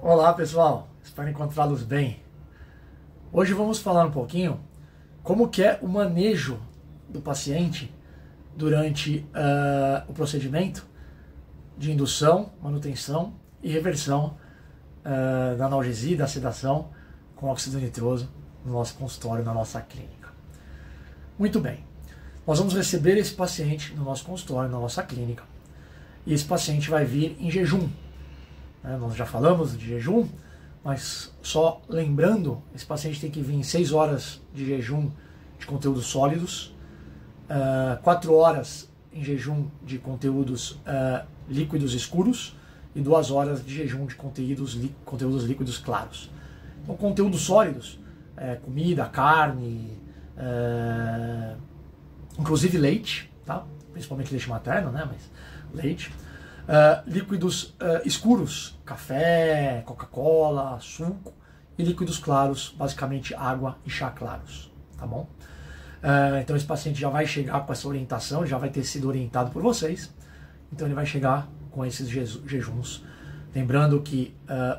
Olá pessoal, espero encontrá-los bem. Hoje vamos falar um pouquinho como que é o manejo do paciente durante o procedimento de indução, manutenção e reversão da analgesia e da sedação com óxido nitroso no nosso consultório, na nossa clínica. Muito bem, nós vamos receber esse paciente no nosso consultório, na nossa clínica, e esse paciente vai vir em jejum. Nós já falamos de jejum, mas só lembrando, esse paciente tem que vir em 6 horas de jejum de conteúdos sólidos, 4 horas em jejum de conteúdos líquidos escuros e 2 horas de jejum de conteúdos líquidos claros. Então, conteúdos sólidos, comida, carne, inclusive leite, tá? Principalmente leite materno, né? Mas leite. Líquidos escuros, café, Coca-Cola, suco, e líquidos claros, basicamente água e chá claros, tá bom? Então esse paciente já vai chegar com essa orientação, já vai ter sido orientado por vocês, então ele vai chegar com esses jejuns. Lembrando que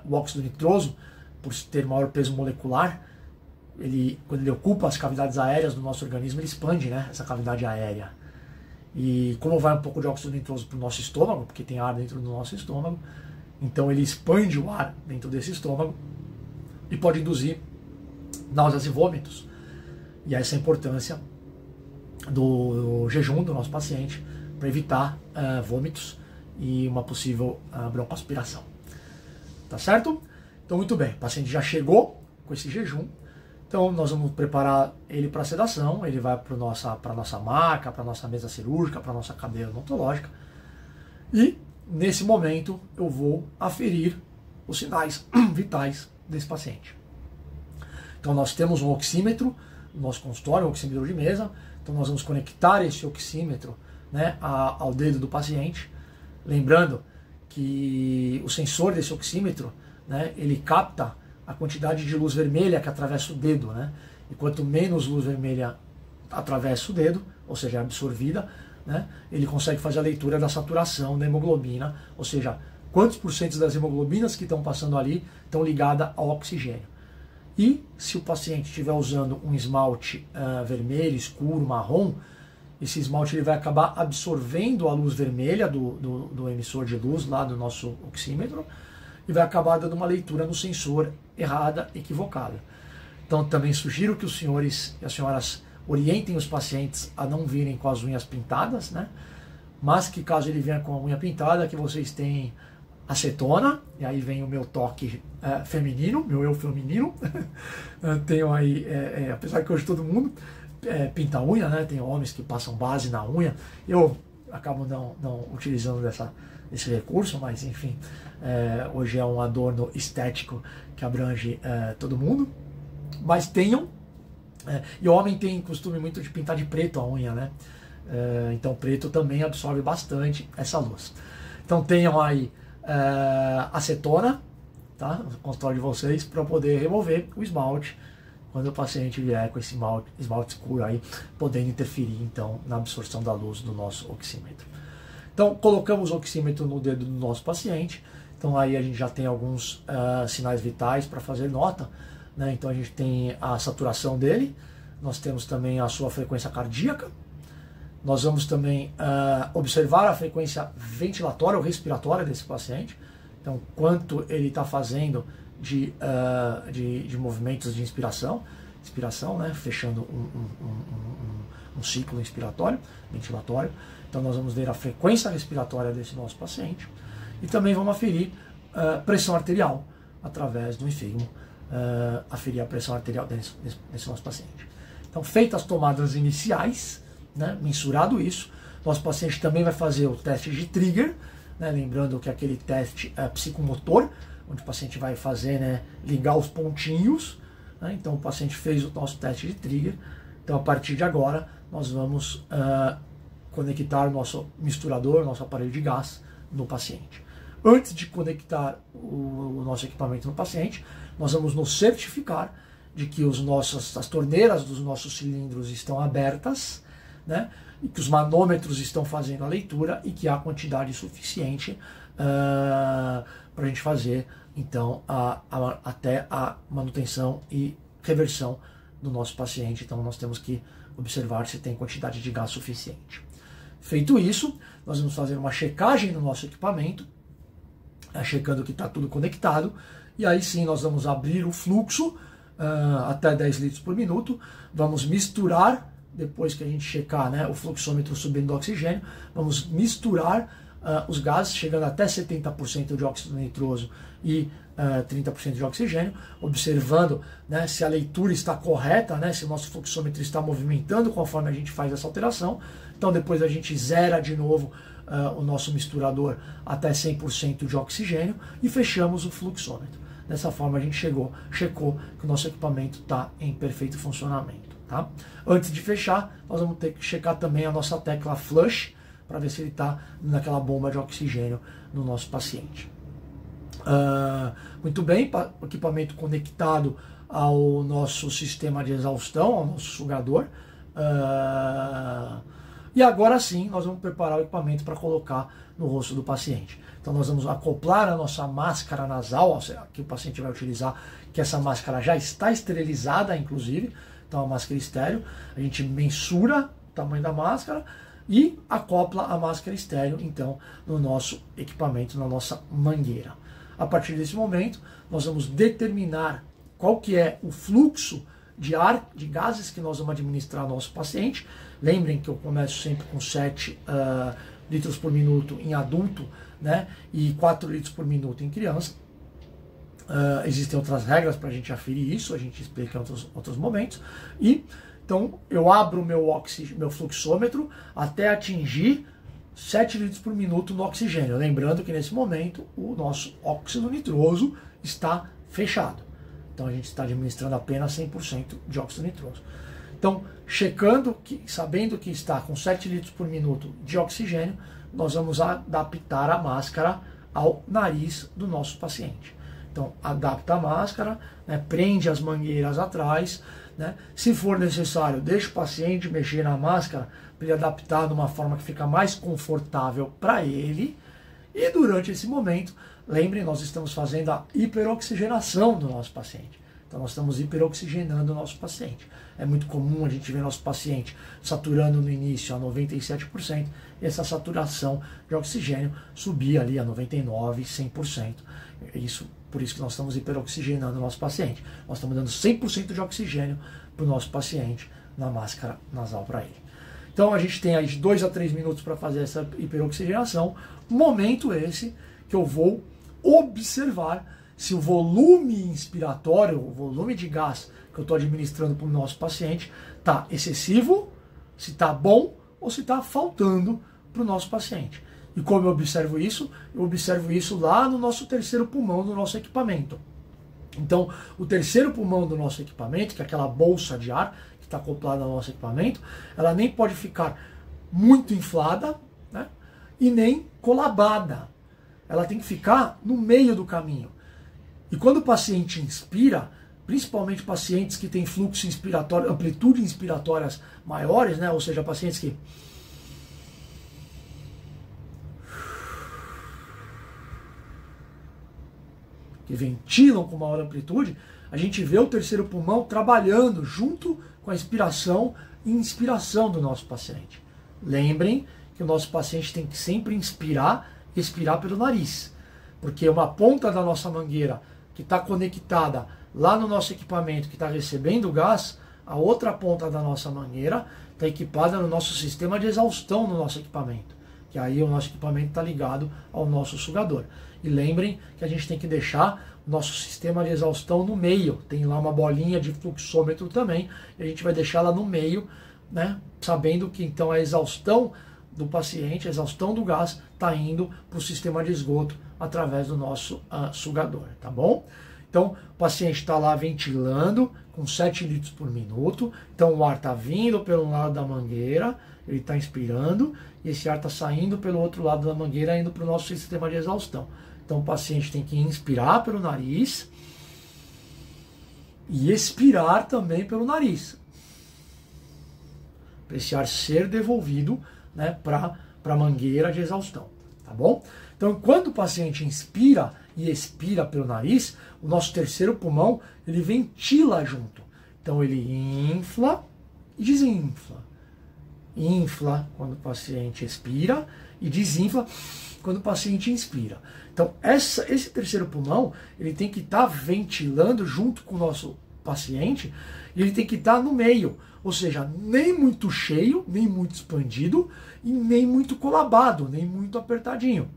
o óxido nitroso, por ter maior peso molecular, quando ele ocupa as cavidades aéreas do nosso organismo, ele expande, né, essa cavidade aérea. E como vai um pouco de óxido nitroso para o nosso estômago, porque tem ar dentro do nosso estômago, então ele expande o ar dentro desse estômago e pode induzir náuseas e vômitos. E essa é a importância do jejum do nosso paciente para evitar vômitos e uma possível broncoaspiração. Tá certo? Então, muito bem, o paciente já chegou com esse jejum. Então nós vamos preparar ele para sedação, ele vai para a nossa maca, para a nossa mesa cirúrgica, para a nossa cadeira odontológica. E nesse momento eu vou aferir os sinais vitais desse paciente. Então nós temos um oxímetro no nosso consultório, um oxímetro de mesa. Então nós vamos conectar esse oxímetro, né, ao dedo do paciente. Lembrando que o sensor desse oxímetro, né, ele capta a quantidade de luz vermelha que atravessa o dedo, né? E quanto menos luz vermelha atravessa o dedo, ou seja, é absorvida, né, ele consegue fazer a leitura da saturação da hemoglobina, ou seja, quantos porcentos das hemoglobinas que estão passando ali estão ligadas ao oxigênio. E se o paciente estiver usando um esmalte vermelho, escuro, marrom, esse esmalte ele vai acabar absorvendo a luz vermelha do emissor de luz lá do nosso oxímetro, e vai acabar dando uma leitura no sensor errada, equivocada. Então também sugiro que os senhores e as senhoras orientem os pacientes a não virem com as unhas pintadas, né? Mas que caso ele venha com a unha pintada, que vocês tenham acetona, e aí vem o meu toque feminino, meu eu feminino. Tenho aí, apesar que hoje todo mundo pinta a unha, né? Tem homens que passam base na unha, eu acabo não utilizando esse recurso, mas enfim, hoje é um adorno estético que abrange todo mundo. Mas tenham, e o homem tem costume muito de pintar de preto a unha, né? Então preto também absorve bastante essa luz. Então tenham aí acetona, tá, no consultório de vocês, para poder remover o esmalte quando o paciente vier com esse esmalte escuro aí, podendo interferir então na absorção da luz do nosso oxímetro. Então colocamos o oxímetro no dedo do nosso paciente, então aí a gente já tem alguns sinais vitais para fazer nota, né? Então a gente tem a saturação dele, nós temos também a sua frequência cardíaca, nós vamos também observar a frequência ventilatória ou respiratória desse paciente, então quanto ele está fazendo de movimentos de expiração, né? Fechando um ciclo inspiratório, ventilatório. Então nós vamos ver a frequência respiratória desse nosso paciente e também vamos aferir pressão arterial através do enfisema, aferir a pressão arterial desse nosso paciente. Então, feitas as tomadas iniciais, né, mensurado isso, nosso paciente também vai fazer o teste de trigger, né, lembrando que é aquele teste psicomotor, onde o paciente vai fazer, né, ligar os pontinhos, né. Então o paciente fez o nosso teste de trigger, então a partir de agora nós vamos conectar o nosso misturador, nosso aparelho de gás no paciente. Antes de conectar o nosso equipamento no paciente, nós vamos nos certificar de que as torneiras dos nossos cilindros estão abertas, né? e que os manômetros estão fazendo a leitura e que há quantidade suficiente para a gente fazer então até a manutenção e reversão do nosso paciente. Então nós temos que observar se tem quantidade de gás suficiente. Feito isso, nós vamos fazer uma checagem no nosso equipamento, checando que está tudo conectado, e aí sim nós vamos abrir o fluxo até 10 litros por minuto, vamos misturar, depois que a gente checar, né, o fluxômetro subindo do oxigênio, vamos misturar os gases, chegando até 70% de óxido nitroso e 30% de oxigênio, observando, né, se a leitura está correta, né, se o nosso fluxômetro está movimentando conforme a gente faz essa alteração. Então depois a gente zera de novo o nosso misturador até 100% de oxigênio e fechamos o fluxômetro. Dessa forma a gente checou que o nosso equipamento está em perfeito funcionamento. Tá? Antes de fechar, nós vamos ter que checar também a nossa tecla flush, para ver se ele está naquela bomba de oxigênio no nosso paciente. Muito bem, o equipamento conectado ao nosso sistema de exaustão, ao nosso sugador. E agora sim, nós vamos preparar o equipamento para colocar no rosto do paciente. Então nós vamos acoplar a nossa máscara nasal, que o paciente vai utilizar, que essa máscara já está esterilizada, inclusive, então é uma máscara estéreo. A gente mensura o tamanho da máscara e acopla a máscara estéreo, então, no nosso equipamento, na nossa mangueira. A partir desse momento, nós vamos determinar qual que é o fluxo de ar, de gases que nós vamos administrar ao nosso paciente. Lembrem que eu começo sempre com 7 litros por minuto em adulto, né, e 4 litros por minuto em criança. Existem outras regras para a gente aferir isso, a gente explica em outros momentos. E então eu abro o meu fluxômetro até atingir 7 litros por minuto no oxigênio. Lembrando que nesse momento o nosso óxido nitroso está fechado. Então a gente está administrando apenas 100% de óxido nitroso. Então, sabendo que está com 7 litros por minuto de oxigênio, nós vamos adaptar a máscara ao nariz do nosso paciente. Então, adapta a máscara, né, prende as mangueiras atrás, né, se for necessário, deixa o paciente mexer na máscara para ele adaptar de uma forma que fica mais confortável para ele. E durante esse momento, lembrem, nós estamos fazendo a hiperoxigenação do nosso paciente. Então nós estamos hiperoxigenando o nosso paciente. É muito comum a gente ver nosso paciente saturando no início a 97%, e essa saturação de oxigênio subir ali a 99%, 100%. Por isso que nós estamos hiperoxigenando o nosso paciente. Nós estamos dando 100% de oxigênio para o nosso paciente na máscara nasal para ele. Então a gente tem aí de 2 a 3 minutos para fazer essa hiperoxigenação. Momento esse que eu vou observar se o volume inspiratório, o volume de gás que eu estou administrando para o nosso paciente está excessivo, se está bom ou se está faltando para o nosso paciente. E como eu observo isso? Eu observo isso lá no nosso terceiro pulmão do nosso equipamento. Então, o terceiro pulmão do nosso equipamento, que é aquela bolsa de ar que está acoplada ao nosso equipamento, ela nem pode ficar muito inflada, né, e nem colabada. Ela tem que ficar no meio do caminho. E quando o paciente inspira, principalmente pacientes que têm fluxo inspiratório, amplitude inspiratórias maiores, né, ou seja, pacientes que ventilam com maior amplitude, a gente vê o terceiro pulmão trabalhando junto com a inspiração e inspiração do nosso paciente. Lembrem que o nosso paciente tem que sempre inspirar e expirar pelo nariz, porque uma ponta da nossa mangueira que está conectada lá no nosso equipamento, que está recebendo o gás, a outra ponta da nossa mangueira está equipada no nosso sistema de exaustão no nosso equipamento, que aí o nosso equipamento está ligado ao nosso sugador. E lembrem que a gente tem que deixar o nosso sistema de exaustão no meio. Tem lá uma bolinha de fluxômetro também, e a gente vai deixar ela no meio, né, sabendo que então a exaustão do paciente, a exaustão do gás, está indo para o sistema de esgoto através do nosso sugador, tá bom? Então, o paciente está lá ventilando com 7 litros por minuto, então o ar está vindo pelo lado da mangueira, ele está inspirando, e esse ar está saindo pelo outro lado da mangueira, indo para o nosso sistema de exaustão. Então o paciente tem que inspirar pelo nariz e expirar também pelo nariz. para esse ar ser devolvido, né, para a mangueira de exaustão, tá bom? Então, quando o paciente inspira e expira pelo nariz, o nosso terceiro pulmão, ele ventila junto. Então, ele infla e desinfla. Infla quando o paciente expira e desinfla quando o paciente inspira. Então, esse terceiro pulmão, ele tem que estar ventilando junto com o nosso paciente e ele tem que estar no meio, ou seja, nem muito cheio, nem muito expandido e nem muito colabado, nem muito apertadinho.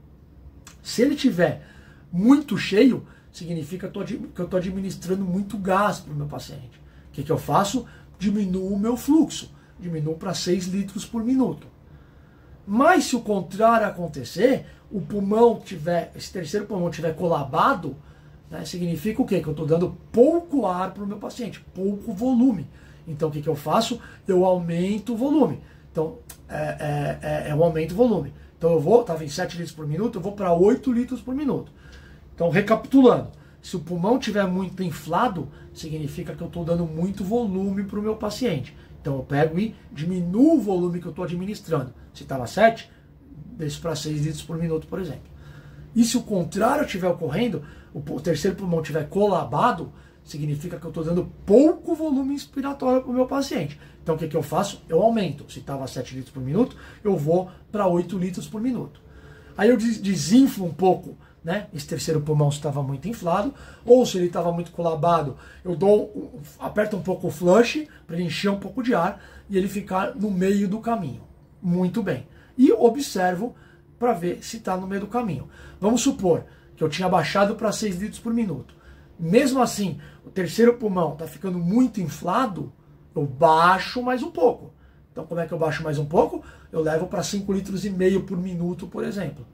Se ele tiver muito cheio, significa que eu estou administrando muito gás para o meu paciente. O que eu faço? Diminuo o meu fluxo, diminuo para 6 litros por minuto. Mas se o contrário acontecer, o pulmão tiver, esse terceiro pulmão tiver colabado, né, significa o quê? Que eu estou dando pouco ar para o meu paciente, pouco volume. Então o que eu faço? Eu aumento o volume. Então eu aumento o volume. Então eu estava em 7 litros por minuto, eu vou para 8 litros por minuto. Então, recapitulando, se o pulmão estiver muito inflado, significa que eu estou dando muito volume para o meu paciente. Então eu pego e diminuo o volume que eu estou administrando. Se estava 7, desço para 6 litros por minuto, por exemplo. E se o contrário estiver ocorrendo, o terceiro pulmão estiver colabado, significa que eu estou dando pouco volume inspiratório para o meu paciente. Então o que eu faço? Eu aumento. Se estava 7 litros por minuto, eu vou para 8 litros por minuto. Aí eu desinflo um pouco, né? Esse terceiro pulmão se estava muito inflado, ou se ele estava muito colabado, eu aperto um pouco o flush para ele encher um pouco de ar e ele ficar no meio do caminho. Muito bem. E observo para ver se está no meio do caminho. Vamos supor que eu tinha baixado para 6 litros por minuto. Mesmo assim, o terceiro pulmão está ficando muito inflado, eu baixo mais um pouco. Então, como é que eu baixo mais um pouco? Eu levo para 5,5 litros por minuto, por exemplo.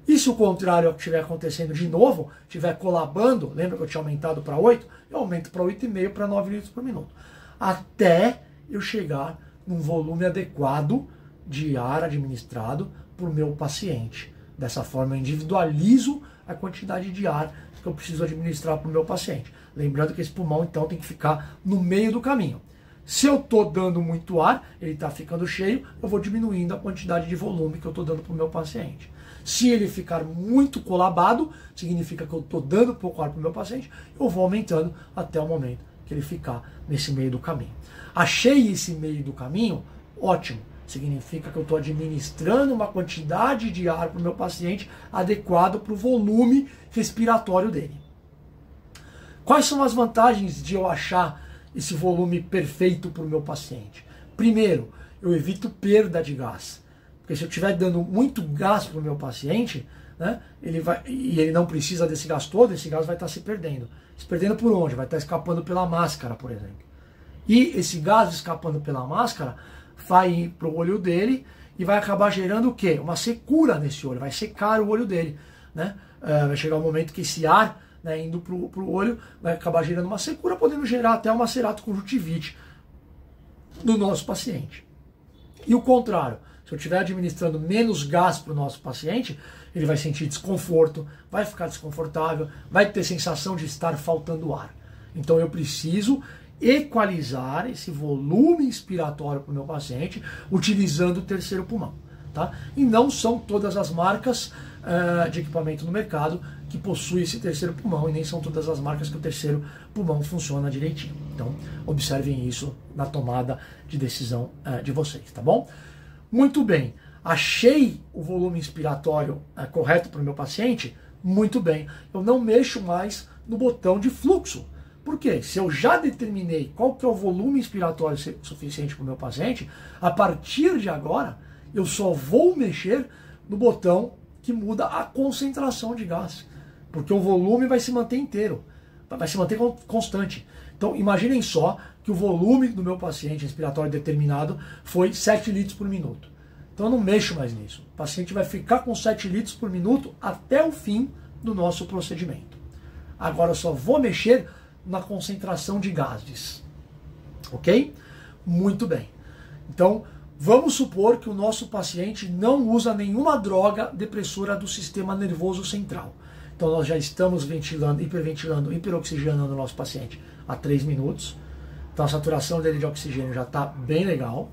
E se o contrário estiver acontecendo de novo, estiver colabando, lembra que eu tinha aumentado para 8? Eu aumento para 8,5 para 9 litros por minuto. Até eu chegar num volume adequado de ar administrado para o meu paciente. Dessa forma, eu individualizo a quantidade de ar que eu preciso administrar para o meu paciente. Lembrando que esse pulmão, então, tem que ficar no meio do caminho. Se eu estou dando muito ar, ele está ficando cheio, eu vou diminuindo a quantidade de volume que eu estou dando para o meu paciente. Se ele ficar muito colabado, significa que eu estou dando pouco ar para o meu paciente, eu vou aumentando até o momento que ele ficar nesse meio do caminho. Achei esse meio do caminho? Ótimo. Significa que eu estou administrando uma quantidade de ar para o meu paciente adequado para o volume respiratório dele. Quais são as vantagens de eu achar esse volume perfeito para o meu paciente? Primeiro, eu evito perda de gás. Porque se eu estiver dando muito gás para o meu paciente, né, ele não precisa desse gás todo, esse gás vai estar se perdendo. Se perdendo por onde? Vai estar escapando pela máscara, por exemplo. E esse gás escapando pela máscara vai ir para o olho dele e vai acabar gerando o quê? Uma secura nesse olho, vai secar o olho dele. Né? Vai chegar um momento que esse ar, né, indo para o olho vai acabar gerando uma secura, podendo gerar até uma ceratoconjuntivite no nosso paciente. E o contrário, se eu estiver administrando menos gás para o nosso paciente, ele vai sentir desconforto, vai ficar desconfortável, vai ter sensação de estar faltando ar. Então eu preciso equalizar esse volume inspiratório para o meu paciente utilizando o terceiro pulmão. Tá? E não são todas as marcas de equipamento no mercado que possuem esse terceiro pulmão e nem são todas as marcas que o terceiro pulmão funciona direitinho. Então observem isso na tomada de decisão de vocês, tá bom? Muito bem, achei o volume inspiratório correto para o meu paciente? Muito bem, eu não mexo mais no botão de fluxo. Por quê? Se eu já determinei qual que é o volume inspiratório suficiente para o meu paciente, a partir de agora eu só vou mexer no botão que muda a concentração de gás. Porque o volume vai se manter inteiro, vai se manter constante. Então imaginem só que o volume do meu paciente respiratório determinado foi 7 litros por minuto. Então eu não mexo mais nisso. O paciente vai ficar com 7 litros por minuto até o fim do nosso procedimento. Agora eu só vou mexer na concentração de gases. Ok? Muito bem. Então, vamos supor que o nosso paciente não usa nenhuma droga depressora do sistema nervoso central. Então, nós já estamos ventilando, hiperventilando, hiperoxigenando o nosso paciente há 3 minutos. Então, a saturação dele de oxigênio já está bem legal.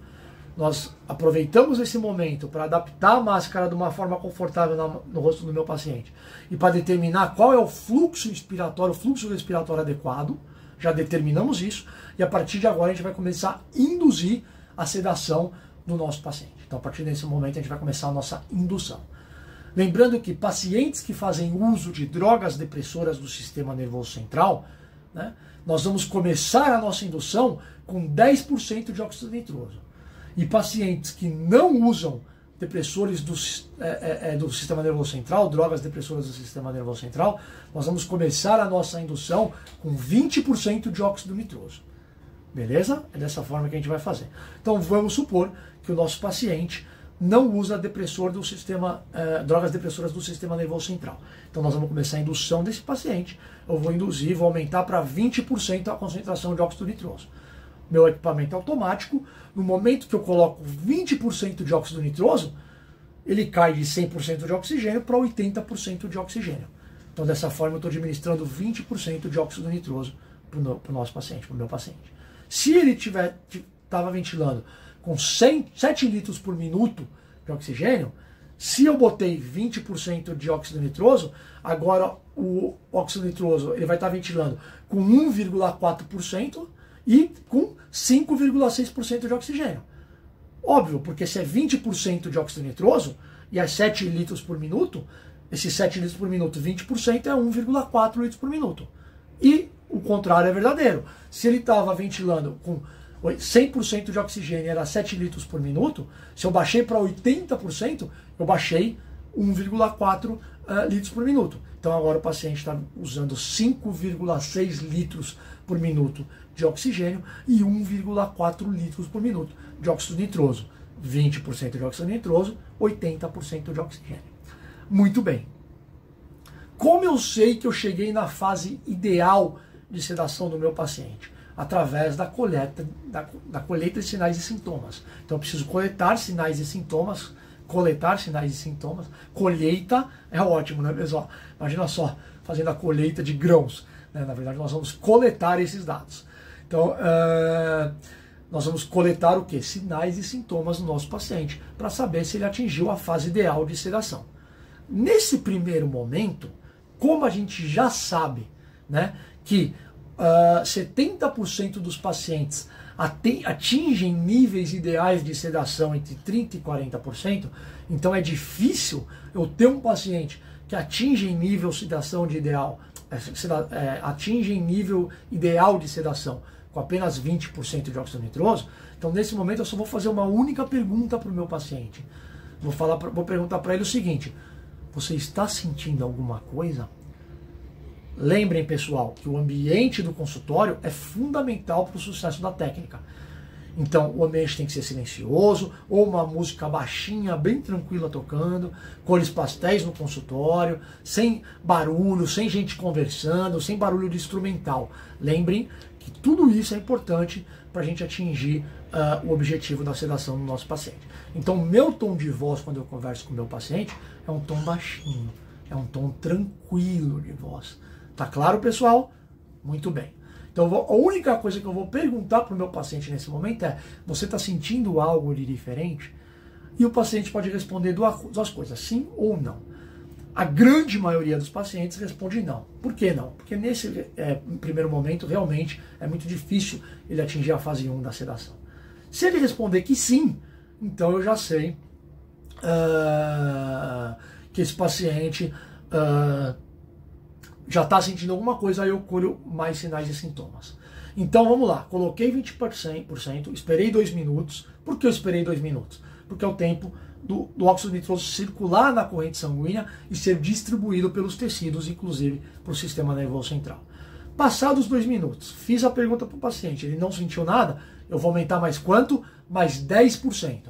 nós aproveitamos esse momento para adaptar a máscara de uma forma confortável no rosto do meu paciente e para determinar qual é o fluxo inspiratório, o fluxo respiratório adequado, já determinamos isso, e a partir de agora a gente vai começar a induzir a sedação do nosso paciente. Então a partir desse momento a gente vai começar a nossa indução. Lembrando que pacientes que fazem uso de drogas depressoras do sistema nervoso central, né, nós vamos começar a nossa indução com 10% de óxido nitroso. E pacientes que não usam depressores do sistema nervoso central, drogas depressoras do sistema nervoso central, nós vamos começar a nossa indução com 20% de óxido nitroso. Beleza? É dessa forma que a gente vai fazer. Então vamos supor que o nosso paciente não usa depressor do sistema, drogas depressoras do sistema nervoso central. Então nós vamos começar a indução desse paciente. Eu vou induzir, vou aumentar para 20% a concentração de óxido nitroso. Meu equipamento é automático, no momento que eu coloco 20% de óxido nitroso, ele cai de 100% de oxigênio para 80% de oxigênio. Então dessa forma eu estou administrando 20% de óxido nitroso para o nosso paciente, para o meu paciente. Se ele estava ventilando com 7 litros por minuto de oxigênio, se eu botei 20% de óxido nitroso, agora o óxido nitroso ele vai estar ventilando com 1,4% e com 5,6% de oxigênio. Óbvio, porque se é 20% de óxido nitroso e é 7 litros por minuto, esses 7 litros por minuto, 20% é 1,4 litros por minuto. E o contrário é verdadeiro. Se ele estava ventilando com 100% de oxigênio, era 7 litros por minuto, se eu baixei para 80%, eu baixei 1,4 litros por minuto. Então agora o paciente está usando 5,6 litros por minuto de oxigênio e 1,4 litros por minuto de óxido nitroso. 20% de óxido nitroso, 80% de oxigênio. Muito bem. Como eu sei que eu cheguei na fase ideal de sedação do meu paciente? Através da coleta de sinais e sintomas. Então eu preciso coletar sinais e sintomas, colheita é ótimo, né, pessoal? Imagina só, fazendo a colheita de grãos, né? Na verdade nós vamos coletar esses dados. Então nós vamos coletar o quê? Sinais e sintomas do nosso paciente, para saber se ele atingiu a fase ideal de sedação. Nesse primeiro momento, como a gente já sabe, né, que 70% dos pacientes atingem níveis ideais de sedação entre 30% e 40%, então é difícil eu ter um paciente que atinge nível sedação de ideal, atinge nível ideal de sedação com apenas 20% de óxido nitroso. Então nesse momento eu só vou fazer uma única pergunta para o meu paciente. Vou perguntar para ele o seguinte: você está sentindo alguma coisa? Lembrem, pessoal, que o ambiente do consultório é fundamental para o sucesso da técnica. Então, o ambiente tem que ser silencioso, ou uma música baixinha, bem tranquila tocando, cores pastéis no consultório, sem barulho, sem gente conversando, sem barulho de instrumental. Lembrem que tudo isso é importante para a gente atingir o objetivo da sedação do nosso paciente. Então, meu tom de voz quando eu converso com o meu paciente é um tom baixinho, é um tom tranquilo de voz. Tá claro, pessoal? Muito bem. Então, a única coisa que eu vou perguntar para o meu paciente nesse momento é: você está sentindo algo de diferente? E o paciente pode responder duas coisas, sim ou não. A grande maioria dos pacientes responde não. Por que não? Porque nesse primeiro momento, realmente, é muito difícil ele atingir a fase 1 da sedação. Se ele responder que sim, então eu já sei que esse paciente já está sentindo alguma coisa, aí eu colho mais sinais e sintomas. Então vamos lá, coloquei 20%, esperei 2 minutos. Por que eu esperei 2 minutos? Porque é o tempo do óxido nitroso circular na corrente sanguínea e ser distribuído pelos tecidos, inclusive para o sistema nervoso central. Passados 2 minutos, fiz a pergunta para o paciente, ele não sentiu nada, eu vou aumentar mais quanto? Mais 10%.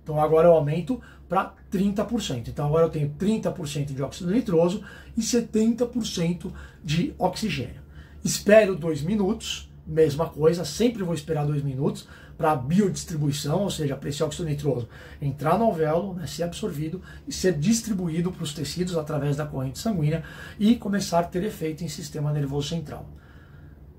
Então agora eu aumento para 30%. Então agora eu tenho 30% de óxido nitroso e 70% de oxigênio. Espero 2 minutos, mesma coisa, sempre vou esperar 2 minutos para a biodistribuição, ou seja, para esse óxido nitroso entrar no alvéolo, né, ser absorvido e ser distribuído para os tecidos através da corrente sanguínea e começar a ter efeito em sistema nervoso central.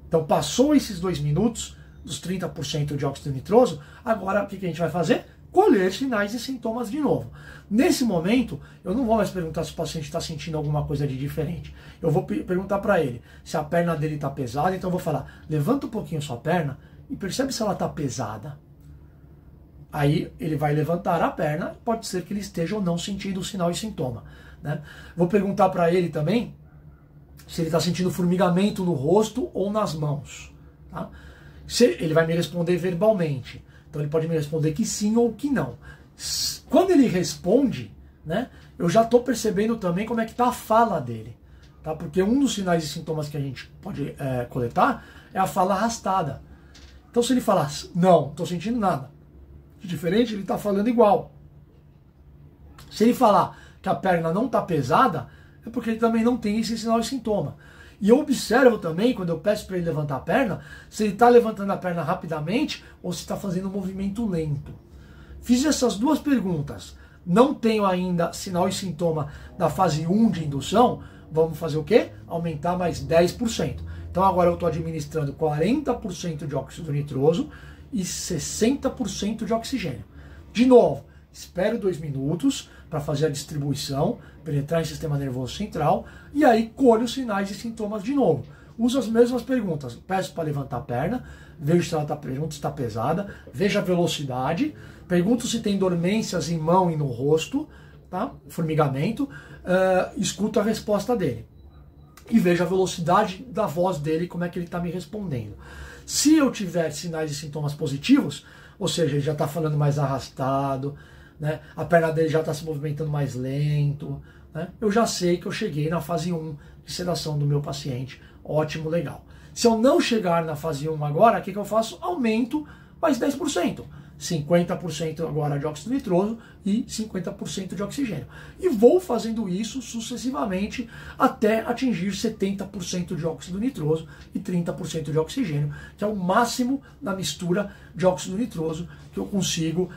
Então passou esses 2 minutos, dos 30% de óxido nitroso, agora o que a gente vai fazer? Colher sinais e sintomas de novo. Nesse momento, eu não vou mais perguntar se o paciente está sentindo alguma coisa de diferente. Eu vou perguntar para ele se a perna dele está pesada, então eu vou falar, levanta um pouquinho sua perna e percebe se ela está pesada. Aí ele vai levantar a perna, pode ser que ele esteja ou não sentindo o sinal e sintoma. Né? Vou perguntar para ele também se ele está sentindo formigamento no rosto ou nas mãos. Tá? Ele vai me responder verbalmente. Então ele pode me responder que sim ou que não. Quando ele responde, né, eu já estou percebendo também como é que está a fala dele. Tá? Porque um dos sinais e sintomas que a gente pode coletar é a fala arrastada. Então se ele falar, não, não estou sentindo nada de diferente, ele está falando igual. Se ele falar que a perna não está pesada, é porque ele também não tem esse sinal e sintoma. E eu observo também, quando eu peço para ele levantar a perna, se ele está levantando a perna rapidamente ou se está fazendo um movimento lento. Fiz essas duas perguntas. Não tenho ainda sinal e sintoma da fase 1 de indução. Vamos fazer o quê? Aumentar mais 10%. Então agora eu estou administrando 40% de óxido nitroso e 60% de oxigênio. De novo, espero 2 minutos para fazer a distribuição, penetrar em sistema nervoso central, e aí colho os sinais e sintomas de novo. Uso as mesmas perguntas. Peço para levantar a perna, vejo se ela está pesada, vejo a velocidade, pergunto se tem dormências em mão e no rosto, tá? Formigamento, escuto a resposta dele. E vejo a velocidade da voz dele, como é que ele está me respondendo. Se eu tiver sinais e sintomas positivos, ou seja, ele já está falando mais arrastado, né? A perna dele já está se movimentando mais lento, né? Eu já sei que eu cheguei na fase 1 de sedação do meu paciente. Ótimo, legal. Se eu não chegar na fase 1 agora, o que eu faço? Aumento mais 10%. 50% agora de óxido nitroso e 50% de oxigênio. E vou fazendo isso sucessivamente até atingir 70% de óxido nitroso e 30% de oxigênio, que é o máximo na mistura de óxido nitroso que eu consigo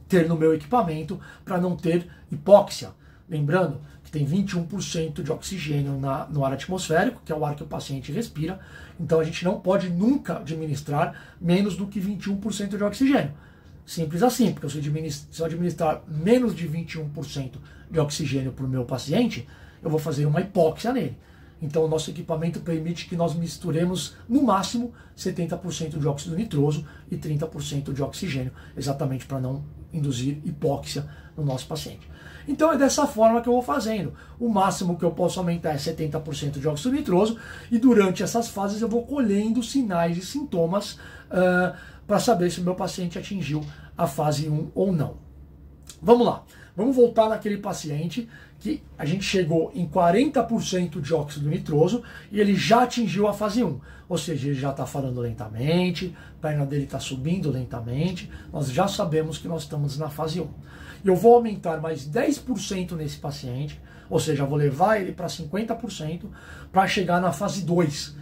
ter no meu equipamento para não ter hipóxia. Lembrando que tem 21% de oxigênio no ar atmosférico, que é o ar que o paciente respira, então a gente não pode nunca administrar menos do que 21% de oxigênio. Simples assim, porque se eu administrar menos de 21% de oxigênio para o meu paciente, eu vou fazer uma hipóxia nele. Então o nosso equipamento permite que nós misturemos no máximo 70% de óxido nitroso e 30% de oxigênio, exatamente para não induzir hipóxia no nosso paciente. Então é dessa forma que eu vou fazendo. O máximo que eu posso aumentar é 70% de óxido nitroso e durante essas fases eu vou colhendo sinais e sintomas para saber se o meu paciente atingiu a fase 1 ou não. Vamos lá, vamos voltar naquele paciente que a gente chegou em 40% de óxido nitroso e ele já atingiu a fase 1. Ou seja, ele já está falando lentamente, a perna dele está subindo lentamente, nós já sabemos que nós estamos na fase 1. Eu vou aumentar mais 10% nesse paciente, ou seja, vou levar ele para 50% para chegar na fase 2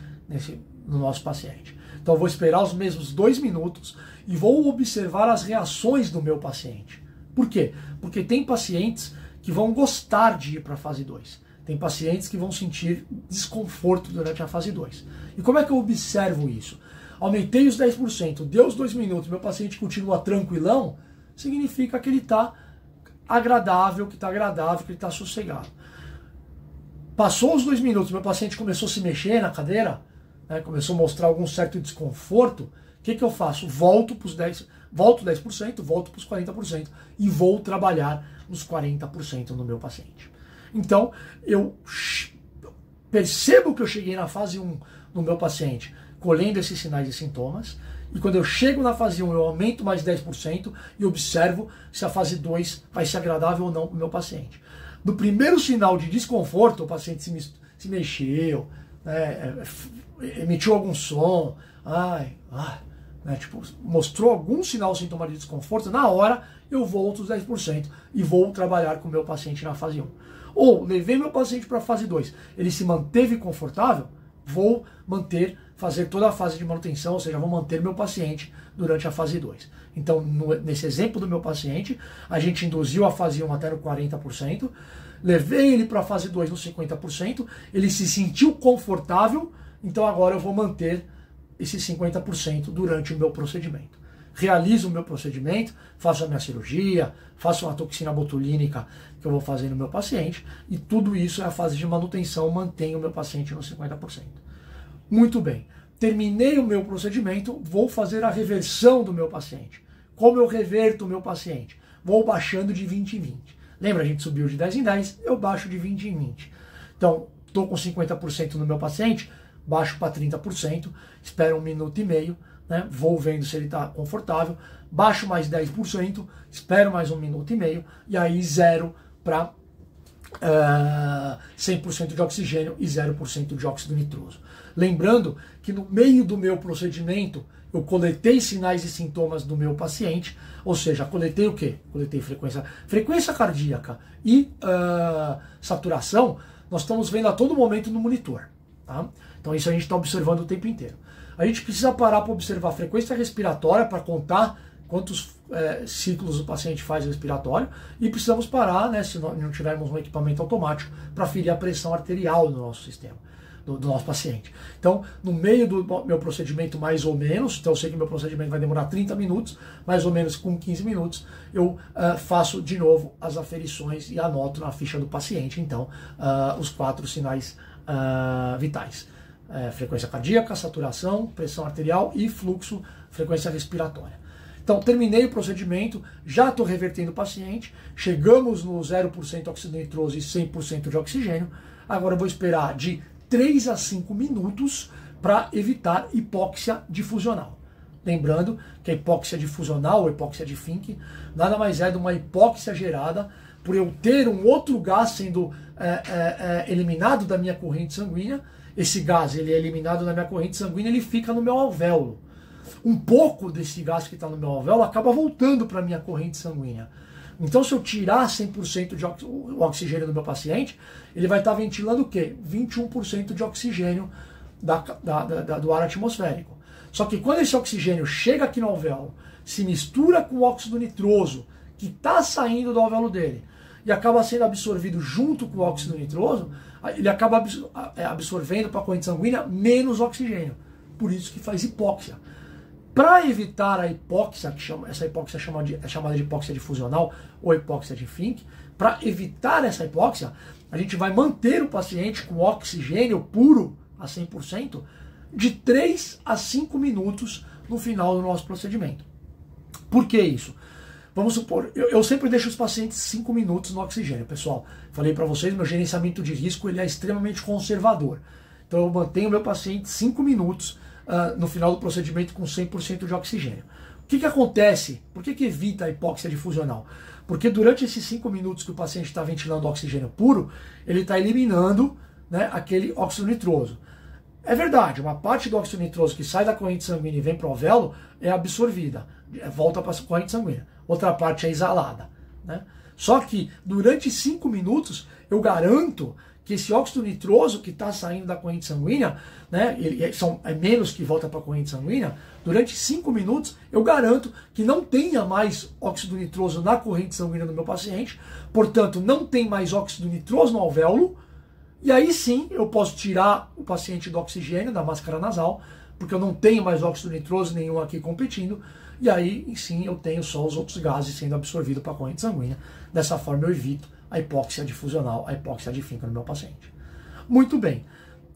no nosso paciente. Então eu vou esperar os mesmos 2 minutos e vou observar as reações do meu paciente. Por quê? Porque tem pacientes que vão gostar de ir para a fase 2. Tem pacientes que vão sentir desconforto durante a fase 2. E como é que eu observo isso? Aumentei os 10%, deu os 2 minutos, meu paciente continua tranquilão, significa que ele está agradável, que ele está sossegado. Passou os 2 minutos, meu paciente começou a se mexer na cadeira, né, começou a mostrar algum certo desconforto, o que eu faço? Volto para os 10%, volto 10%, volto para os 40% e vou trabalhar nos 40% no meu paciente. Então, eu percebo que eu cheguei na fase 1 no meu paciente, colhendo esses sinais e sintomas, e quando eu chego na fase 1, eu aumento mais 10% e observo se a fase 2 vai ser agradável ou não para o meu paciente. No primeiro sinal de desconforto, o paciente se mexeu, né, emitiu algum som, né, tipo, mostrou algum sinal, sintoma de desconforto, na hora eu volto os 10% e vou trabalhar com o meu paciente na fase 1. Ou levei meu paciente para a fase 2, ele se manteve confortável, vou fazer toda a fase de manutenção, ou seja, vou manter meu paciente durante a fase 2. Então, nesse exemplo do meu paciente, a gente induziu a fase 1 até no 40%, levei ele para a fase 2 no 50%, ele se sentiu confortável, então agora eu vou manter esses 50% durante o meu procedimento. Realizo o meu procedimento, faço a minha cirurgia, faço uma toxina botulínica que eu vou fazer no meu paciente, e tudo isso é a fase de manutenção, mantenho o meu paciente nos 50%. Muito bem, terminei o meu procedimento, vou fazer a reversão do meu paciente. Como eu reverto o meu paciente? Vou baixando de 20 em 20. Lembra, a gente subiu de 10 em 10, eu baixo de 20 em 20. Então, estou com 50% no meu paciente, baixo para 30%, espero 1 minuto e meio, né? Vou vendo se ele está confortável, baixo mais 10%, espero mais 1 minuto e meio, e aí zero para 100% de oxigênio e 0% de óxido nitroso. Lembrando que no meio do meu procedimento, eu coletei sinais e sintomas do meu paciente, ou seja, coletei o quê? Coletei frequência cardíaca e saturação, nós estamos vendo a todo momento no monitor. Tá? Então isso a gente está observando o tempo inteiro. A gente precisa parar para observar a frequência respiratória, para contar quantos ciclos o paciente faz respiratório, e precisamos parar, né, se não tivermos um equipamento automático, para ferir a pressão arterial do nosso sistema, do nosso paciente. Então, no meio do meu procedimento, mais ou menos, então eu sei que meu procedimento vai demorar 30 minutos, mais ou menos com 15 minutos, eu faço de novo as aferições e anoto na ficha do paciente, então, os 4 sinais vitais. Frequência cardíaca, saturação, pressão arterial e fluxo, frequência respiratória. Então, terminei o procedimento, já estou revertendo o paciente, chegamos no 0% óxido nitroso e 100% de oxigênio. Agora eu vou esperar de 3 a 5 minutos para evitar hipóxia difusional. Lembrando que a hipóxia difusional, ou hipóxia de Fink, nada mais é de uma hipóxia gerada por eu ter um outro gás sendo eliminado da minha corrente sanguínea. Esse gás ele é eliminado da minha corrente sanguínea, ele fica no meu alvéolo. Um pouco desse gás que está no meu alvéolo acaba voltando para a minha corrente sanguínea. Então, se eu tirar 100% de oxigênio do meu paciente, ele vai estar ventilando o quê? 21% de oxigênio do ar atmosférico. Só que quando esse oxigênio chega aqui no alvéolo, se mistura com o óxido nitroso que está saindo do alvéolo dele e acaba sendo absorvido junto com o óxido nitroso, ele acaba absorvendo para a corrente sanguínea menos oxigênio. Por isso que faz hipóxia. Para evitar a hipóxia, essa hipóxia é chamada de hipóxia difusional ou hipóxia de Fink, para evitar essa hipóxia, a gente vai manter o paciente com oxigênio puro a 100% de 3 a 5 minutos no final do nosso procedimento. Por que isso? Vamos supor, eu sempre deixo os pacientes 5 minutos no oxigênio, pessoal. Falei para vocês, meu gerenciamento de risco ele é extremamente conservador. Então eu mantenho o meu paciente 5 minutos no final do procedimento com 100% de oxigênio. O que acontece? Por que evita a hipóxia difusional? Porque durante esses 5 minutos que o paciente está ventilando oxigênio puro, ele está eliminando, né, aquele óxido nitroso. É verdade, uma parte do óxido nitroso que sai da corrente sanguínea e vem para o alvéolo é absorvida, volta para a corrente sanguínea. Outra parte é exalada, né? Só que durante 5 minutos eu garanto que esse óxido nitroso que está saindo da corrente sanguínea, né, é menos que volta para a corrente sanguínea, durante 5 minutos eu garanto que não tenha mais óxido nitroso na corrente sanguínea do meu paciente, portanto não tem mais óxido nitroso no alvéolo, e aí sim eu posso tirar o paciente do oxigênio, da máscara nasal, porque eu não tenho mais óxido nitroso nenhum aqui competindo, e aí sim eu tenho só os outros gases sendo absorvidos para a corrente sanguínea. Dessa forma eu evito a hipóxia difusional, a hipóxia de Fink no meu paciente. Muito bem,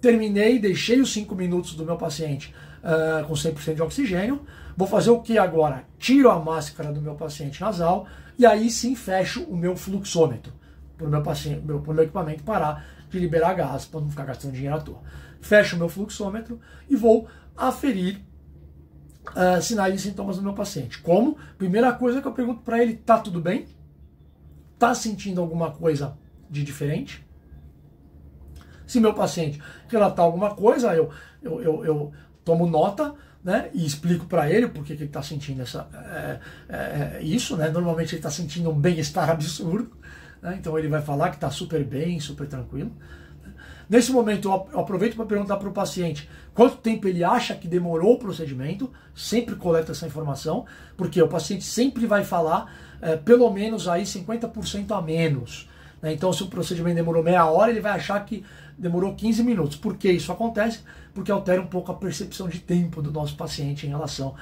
terminei, deixei os 5 minutos do meu paciente com 100% de oxigênio. Vou fazer o que agora? Tiro a máscara do meu paciente nasal e aí sim fecho o meu fluxômetro, para o meu equipamento parar de liberar gás, para não ficar gastando dinheiro à toa. Fecho o meu fluxômetro e vou aferir sinais e sintomas do meu paciente. Como? Primeira coisa que eu pergunto para ele, tá tudo bem? Tá sentindo alguma coisa de diferente? Se meu paciente relatar alguma coisa, eu tomo nota, né, e explico para ele por que ele está sentindo isso, né? Normalmente ele está sentindo um bem-estar absurdo, né? Então ele vai falar que está super bem, super tranquilo. Nesse momento eu aproveito para perguntar para o paciente quanto tempo ele acha que demorou o procedimento, sempre coleto essa informação, porque o paciente sempre vai falar pelo menos aí 50% a menos. né? Então, se o procedimento demorou meia hora, ele vai achar que demorou 15 minutos. Por que isso acontece? Porque altera um pouco a percepção de tempo do nosso paciente em relação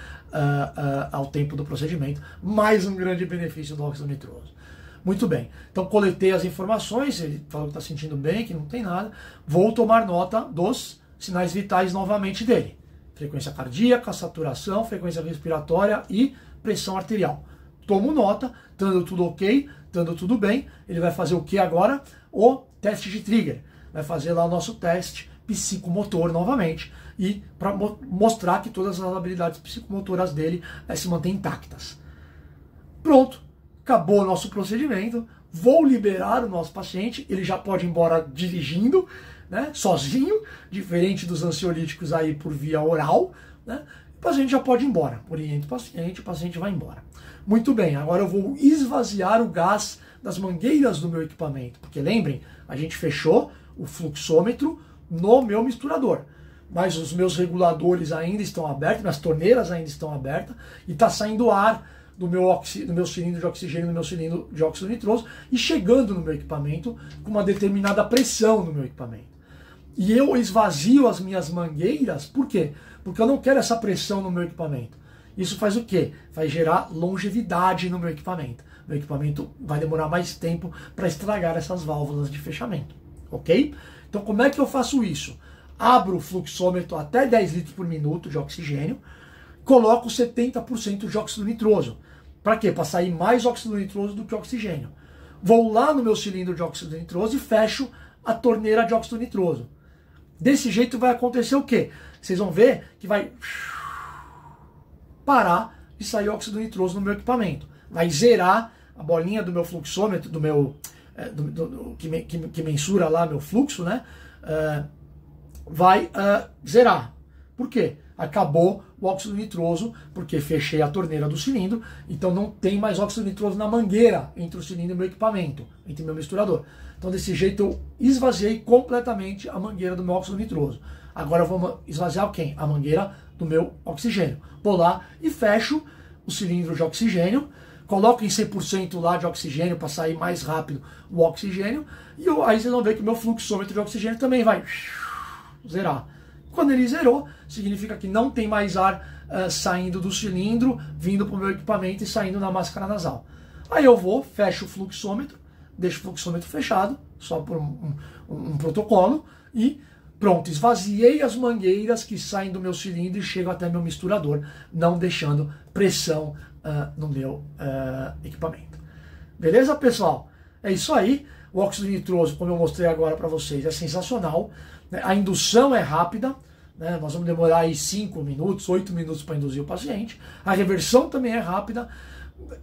ao tempo do procedimento. Mais um grande benefício do óxido nitroso. Muito bem, então coletei as informações, ele falou que está sentindo bem, que não tem nada. Vou tomar nota dos sinais vitais novamente dele. Frequência cardíaca, saturação, frequência respiratória e pressão arterial. Tomo nota, estando tudo ok, estando tudo bem. Ele vai fazer o que agora? O teste de trigger. Vai fazer lá o nosso teste psicomotor novamente. E para mostrar que todas as habilidades psicomotoras dele se mantêm intactas. Pronto. Acabou o nosso procedimento, vou liberar o nosso paciente, ele já pode ir embora dirigindo, né, sozinho, diferente dos ansiolíticos aí por via oral, né, o paciente já pode ir embora, orienta o paciente vai embora. Muito bem, agora eu vou esvaziar o gás das mangueiras do meu equipamento, porque lembrem, a gente fechou o fluxômetro no meu misturador, mas os meus reguladores ainda estão abertos, minhas torneiras ainda estão abertas, e está saindo ar do meu cilindro de oxigênio, do meu cilindro de óxido nitroso e chegando no meu equipamento com uma determinada pressão no meu equipamento. E eu esvazio as minhas mangueiras, por quê? Porque eu não quero essa pressão no meu equipamento. Isso faz o quê? Vai gerar longevidade no meu equipamento. Meu equipamento vai demorar mais tempo para estragar essas válvulas de fechamento, ok? Então como é que eu faço isso? Abro o fluxômetro até 10 litros por minuto de oxigênio, coloco 70% de óxido nitroso. Para quê? Para sair mais óxido nitroso do que oxigênio. Vou lá no meu cilindro de óxido nitroso e fecho a torneira de óxido nitroso. Desse jeito vai acontecer o quê? Vocês vão ver que vai parar de sair óxido nitroso no meu equipamento. Vai zerar a bolinha do meu fluxômetro, que mensura lá meu fluxo, né? Vai zerar. Por quê? Acabou o óxido nitroso, porque fechei a torneira do cilindro, então não tem mais óxido nitroso na mangueira entre o cilindro e o meu equipamento, entre o meu misturador. Então desse jeito eu esvaziei completamente a mangueira do meu óxido nitroso. Agora eu vou esvaziar quem? A mangueira do meu oxigênio. Vou lá e fecho o cilindro de oxigênio, coloco em 100% lá de oxigênio para sair mais rápido o oxigênio, e aí vocês vão ver que o meu fluxômetro de oxigênio também vai zerar. Quando ele zerou, significa que não tem mais ar saindo do cilindro, vindo para o meu equipamento e saindo na máscara nasal. Aí eu vou, fecho o fluxômetro, deixo o fluxômetro fechado, só por um protocolo, e pronto, esvaziei as mangueiras que saem do meu cilindro e chegam até meu misturador, não deixando pressão no meu equipamento. Beleza, pessoal? É isso aí. O óxido nitroso, como eu mostrei agora para vocês, é sensacional. A indução é rápida, né? Nós vamos demorar aí 5 minutos, 8 minutos para induzir o paciente. A reversão também é rápida.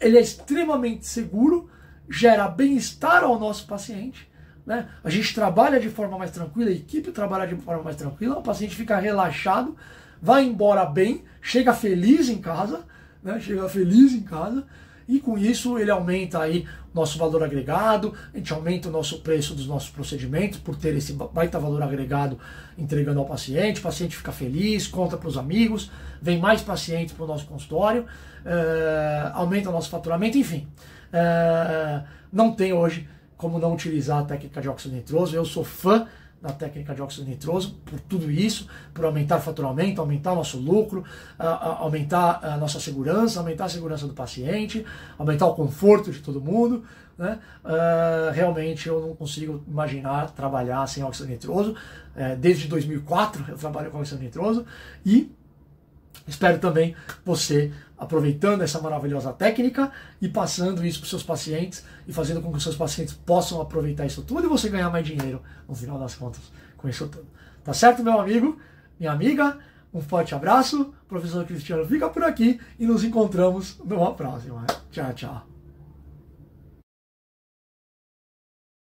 Ele é extremamente seguro, gera bem-estar ao nosso paciente, né? A gente trabalha de forma mais tranquila, a equipe trabalha de forma mais tranquila, o paciente fica relaxado, vai embora bem, chega feliz em casa, né? Chega feliz em casa. E com isso ele aumenta aí o nosso valor agregado, a gente aumenta o nosso preço dos nossos procedimentos por ter esse baita valor agregado entregando ao paciente, o paciente fica feliz, conta para os amigos, vem mais pacientes para o nosso consultório, aumenta o nosso faturamento, enfim. Não tem hoje como não utilizar a técnica de óxido nitroso, eu sou fã da técnica de óxido nitroso, por tudo isso, por aumentar o faturamento, aumentar o nosso lucro, aumentar a nossa segurança, aumentar a segurança do paciente, aumentar o conforto de todo mundo, né? Realmente eu não consigo imaginar trabalhar sem óxido nitroso. Desde 2004 eu trabalho com óxido nitroso e espero também você aproveitando essa maravilhosa técnica e passando isso para os seus pacientes e fazendo com que os seus pacientes possam aproveitar isso tudo e você ganhar mais dinheiro no final das contas com isso tudo. Tá certo, meu amigo? Minha amiga? Um forte abraço. O professor Cristiano fica por aqui e nos encontramos numa próxima. Tchau, tchau.